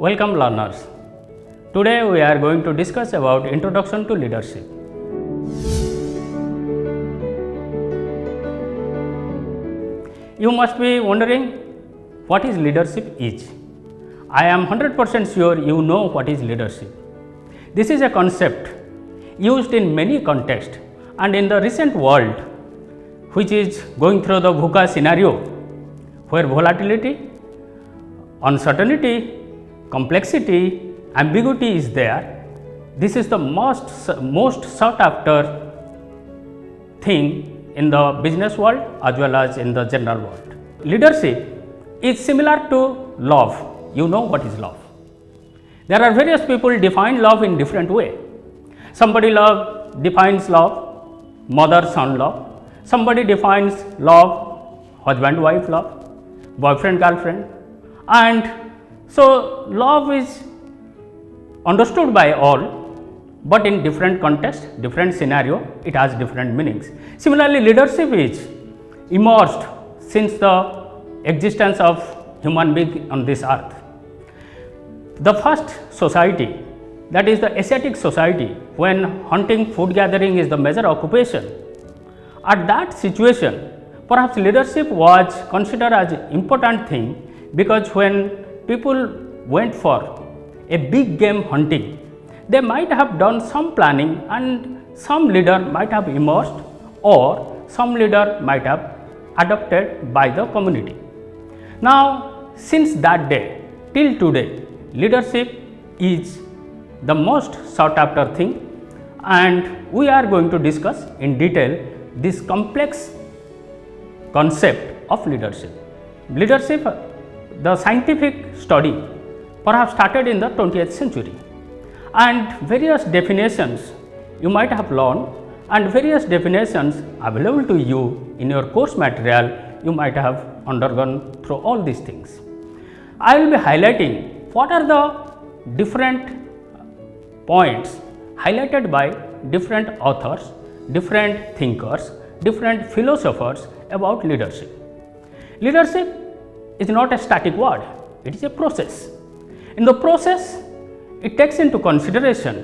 Welcome learners. Today we are going to discuss about Introduction to Leadership. You must be wondering what is leadership is. I am 100% sure you know what is leadership. This is a concept used in many contexts and in the recent world, which is going through the VUCA scenario, where volatility, uncertainty, complexity, ambiguity is there. This is the most sought after thing in the business world as well as in the general world. Leadership is similar to love. You know what is love. There are various people define love in different way. Somebody defines love mother-son love. Somebody defines love husband-wife love, boyfriend-girlfriend, and so love is understood by all, but in different context, different scenario, it has different meanings. Similarly, leadership is immersed since the existence of human being on this earth. The first society, that is the Asiatic society, when hunting, food gathering is the major occupation, at that situation, perhaps leadership was considered as an important thing, because when people went for a big game hunting, they might have done some planning and some leader might have immersed or some leader might have adopted by the community. Now, since that day till today, leadership is the most sought after thing, and we are going to discuss in detail this complex concept of leadership. Leadership, the scientific study, perhaps started in the 20th century, and various definitions you might have learned and various definitions available to you in your course material you might have undergone through all these things. I will be highlighting what are the different points highlighted by different authors, different thinkers, different philosophers about leadership. Leadership is not a static word, it is a process. In the process, it takes into consideration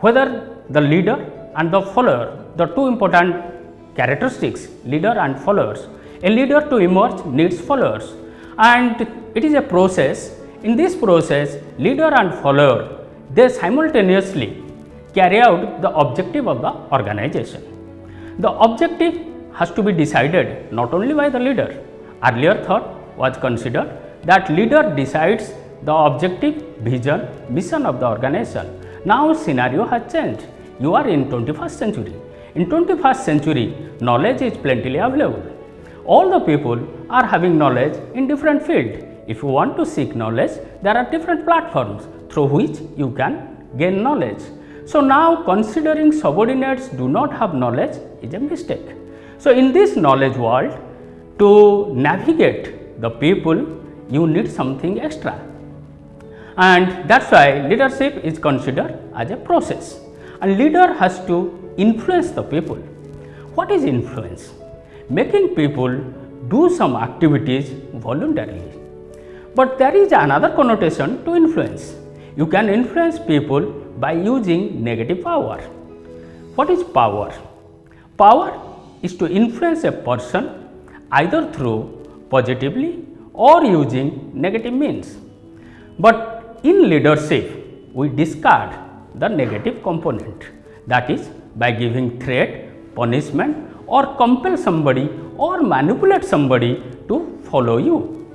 whether the leader and the follower, the two important characteristics, leader and followers. A leader to emerge needs followers, and it is a process. In this process, leader and follower, they simultaneously carry out the objective of the organization. The objective has to be decided not only by the leader. Earlier thought was considered that leader decides the objective, vision, mission of the organization. Now scenario has changed. You are in 21st century. In 21st century, knowledge is plentifully available. All the people are having knowledge in different fields. If you want to seek knowledge, there are different platforms through which you can gain knowledge. So now considering subordinates do not have knowledge is a mistake. So in this knowledge world, to navigate the people, you need something extra. And that's why leadership is considered as a process, and leader has to influence the people. What is influence? Making people do some activities voluntarily. But there is another connotation to influence. You can influence people by using negative power. What is power? Power is to influence a person either through positively or using negative means. But in leadership, we discard the negative component, that is by giving threat, punishment, or compel somebody or manipulate somebody to follow you.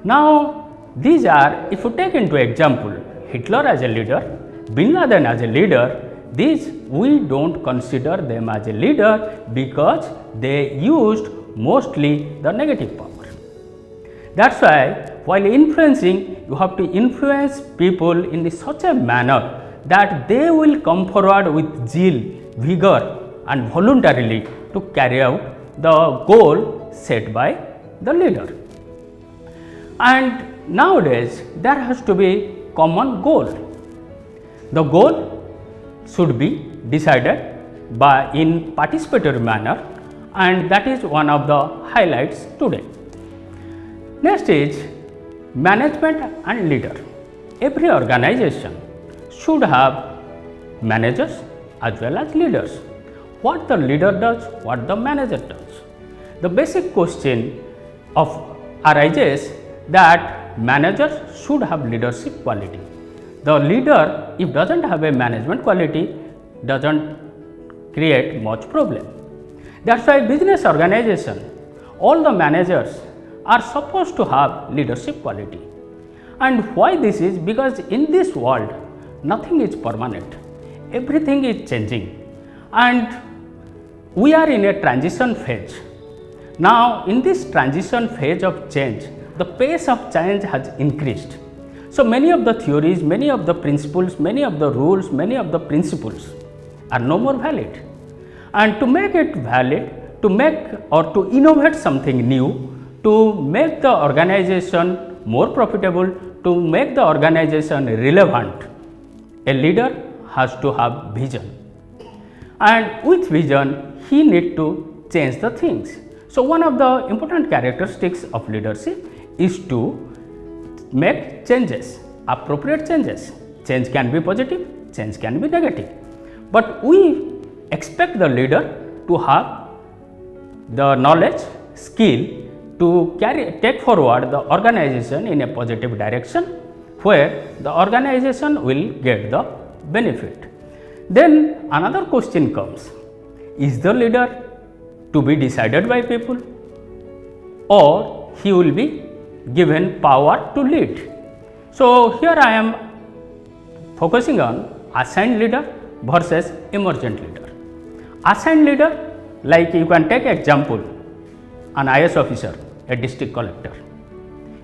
Now, these are, if you take into example, Hitler as a leader, Bin Laden as a leader, these we don't consider them as a leader because they used mostly the negative power. That's why while influencing, you have to influence people in such a manner that they will come forward with zeal, vigor, and voluntarily to carry out the goal set by the leader. And nowadays, there has to be common goal. The goal should be decided by in participatory manner, and that is one of the highlights today. Next is management and leader. every organization should have managers as well as leaders. What the leader does, what the manager does. The basic question arises that managers should have leadership quality. The leader, if doesn't have a management quality, doesn't create much problem. That's why business organization, all the managers are supposed to have leadership quality. And why this is? Because in this world, nothing is permanent. Everything is changing. And we are in a transition phase. Now, in this transition phase of change, the pace of change has increased. So, many of the theories, many of the principles, many of the rules, many of the principles are no more valid. And to make it valid, to make or to innovate something new, to make the organization more profitable, to make the organization relevant, a leader has to have vision. And with vision, he needs to change the things. So, one of the important characteristics of leadership is to make changes, appropriate changes. Change can be positive, change can be negative. But we expect the leader to have the knowledge, skill to take forward the organization in a positive direction where the organization will get the benefit. Then another question comes, is the leader to be decided by people or he will be given power to lead? So, here I am focusing on assigned leader versus emergent leader. Assigned leader, like you can take example, an IS officer, a district collector.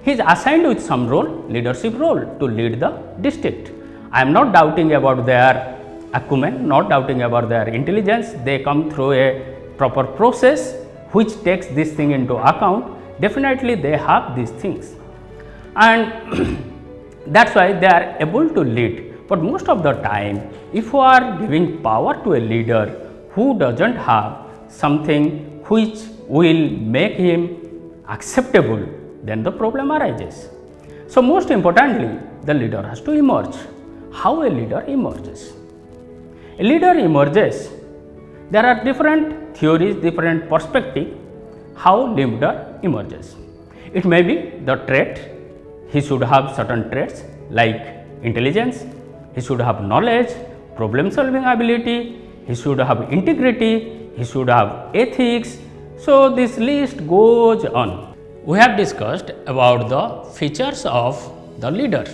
He is assigned with some role, leadership role to lead the district. I am not doubting about their acumen, not doubting about their intelligence. They come through a proper process which takes this thing into account. Definitely they have these things, and that's why they are able to lead. But most of the time, if you are giving power to a leader who doesn't have something which will make him acceptable, then the problem arises. So, most importantly, the leader has to emerge. How a leader emerges? A leader emerges. There are different theories, different perspectives how leader emerges. It may be the trait. He should have certain traits like intelligence, he should have knowledge, problem solving ability, he should have integrity, he should have ethics. So, this list goes on. We have discussed about the features of the leader.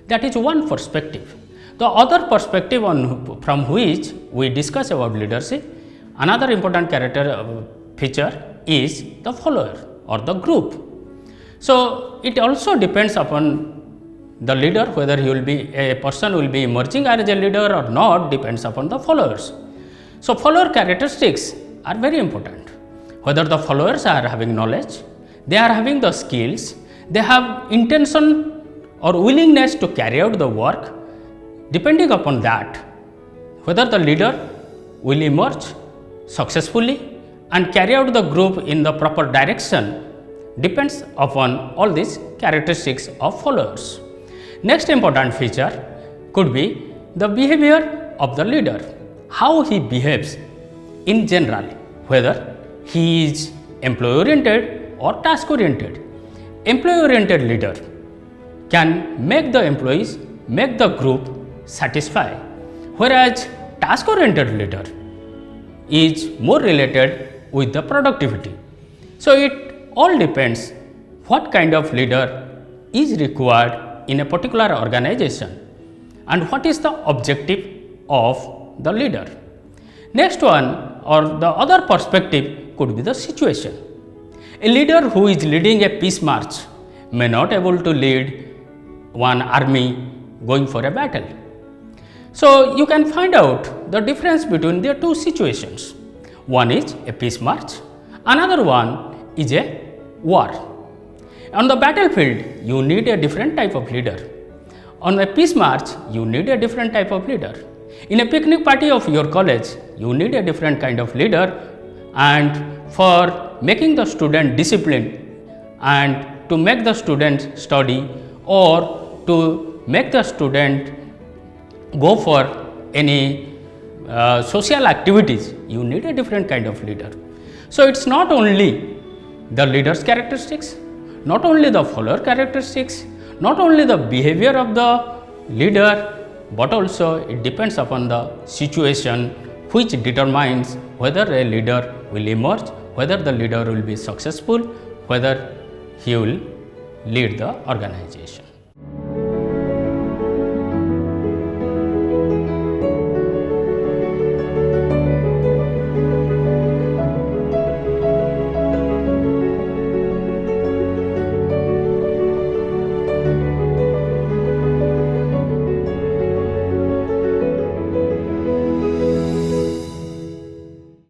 That is one perspective. The other perspective from which we discuss about leadership, another important feature is the follower or the group. So, it also depends upon the leader whether a person will be emerging as a leader or not, depends upon the followers. So, follower characteristics are very important. Whether the followers are having knowledge, they are having the skills, they have intention or willingness to carry out the work. Depending upon that, whether the leader will emerge successfully and carry out the group in the proper direction depends upon all these characteristics of followers. Next important feature could be the behavior of the leader, how he behaves in general, whether he is employee oriented or task oriented. Employee oriented leader can make the employees, make the group satisfy, whereas task oriented leader is more related with the productivity. So, it all depends what kind of leader is required in a particular organization and what is the objective of the leader. Next one or the other perspective could be the situation. A leader who is leading a peace march may not able to lead one army going for a battle. So, you can find out the difference between the two situations. One is a peace march, another one is a war. On the battlefield, you need a different type of leader. On a peace march, you need a different type of leader. In a picnic party of your college, you need a different kind of leader, and for making the student disciplined and to make the students study or to make the student go for any social activities, you need a different kind of leader. So, it is not only the leader's characteristics, not only the follower characteristics, not only the behavior of the leader, but also it depends upon the situation which determines whether a leader will emerge, whether the leader will be successful, whether he will lead the organization.